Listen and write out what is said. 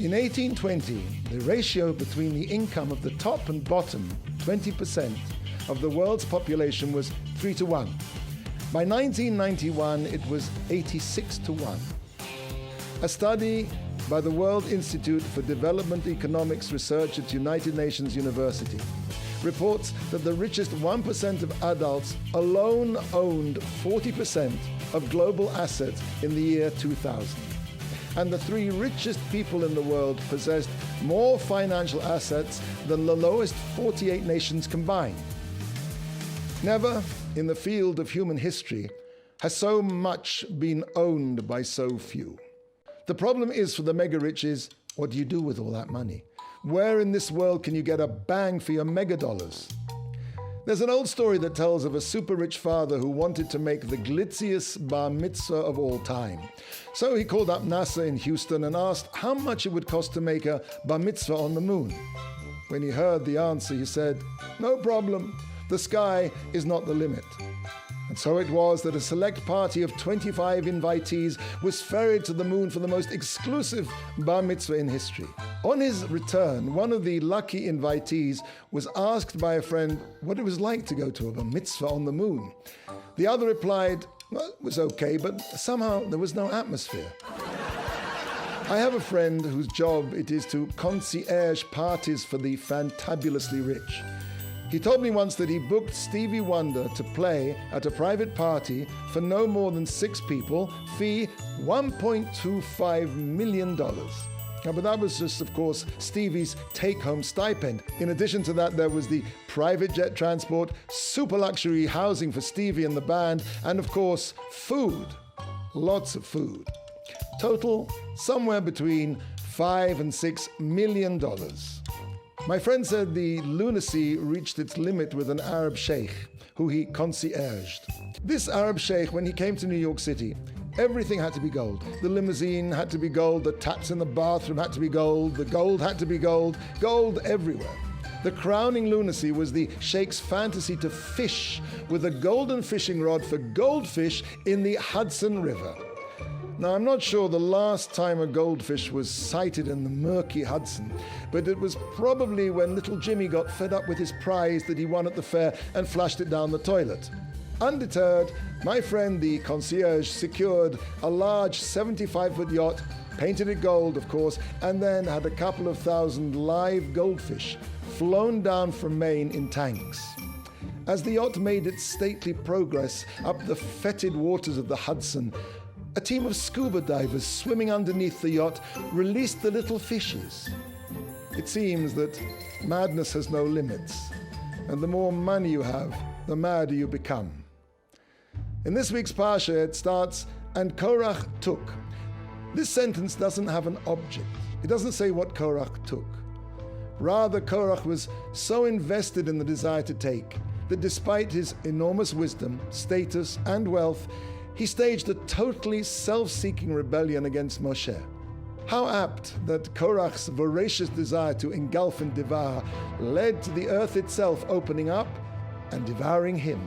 In 1820, the ratio between the income of the top and bottom 20% of the world's population was 3 to 1. By 1991, it was 86 to 1. A study by the World Institute for Development Economics Research at United Nations University reports that the richest 1% of adults alone owned 40% of global assets in the year 2000. And the 3 richest people in the world possessed more financial assets than the lowest 48 nations combined. Never in the field of human history has so much been owned by so few. The problem is for the mega-rich is, what do you do with all that money? Where in this world can you get a bang for your mega-dollars? There's an old story that tells of a super-rich father who wanted to make the glitziest bar mitzvah of all time. So he called up NASA in Houston and asked how much it would cost to make a bar mitzvah on the moon. When he heard the answer, he said, "No problem. The sky is not the limit." And so it was that a select party of 25 invitees was ferried to the moon for the most exclusive bar mitzvah in history. On his return, one of the lucky invitees was asked by a friend what it was like to go to a bar mitzvah on the moon. The other replied, well, it was okay, but somehow there was no atmosphere. I have a friend whose job it is to concierge parties for the fantabulously rich. He told me once that he booked Stevie Wonder to play at a private party for no more than 6 people, fee $1.25 million. Now, but that was just, of course, Stevie's take-home stipend. In addition to that, there was the private jet transport, super luxury housing for Stevie and the band, and of course, food. Lots of food. Total, somewhere between $5 and $6 million. My friend said the lunacy reached its limit with an Arab sheikh, who he concierged. This Arab sheikh, when he came to New York City, everything had to be gold. The limousine had to be gold, the taps in the bathroom had to be gold, the gold had to be gold everywhere. The crowning lunacy was the sheikh's fantasy to fish with a golden fishing rod for goldfish in the Hudson River. Now, I'm not sure the last time a goldfish was sighted in the murky Hudson, but it was probably when little Jimmy got fed up with his prize that he won at the fair and flushed it down the toilet. Undeterred, my friend the concierge secured a large 75-foot yacht, painted it gold, of course, and then had a couple of thousand live goldfish flown down from Maine in tanks. As the yacht made its stately progress up the fetid waters of the Hudson, a team of scuba divers swimming underneath the yacht released the little fishes. It seems that madness has no limits, and the more money you have, the madder you become. In this week's Parshat, it starts, "And Korach took." This sentence doesn't have an object. It doesn't say what Korach took. Rather, Korach was so invested in the desire to take that despite his enormous wisdom, status, and wealth, he staged a totally self-seeking rebellion against Moshe. How apt that Korach's voracious desire to engulf and devour led to the earth itself opening up and devouring him.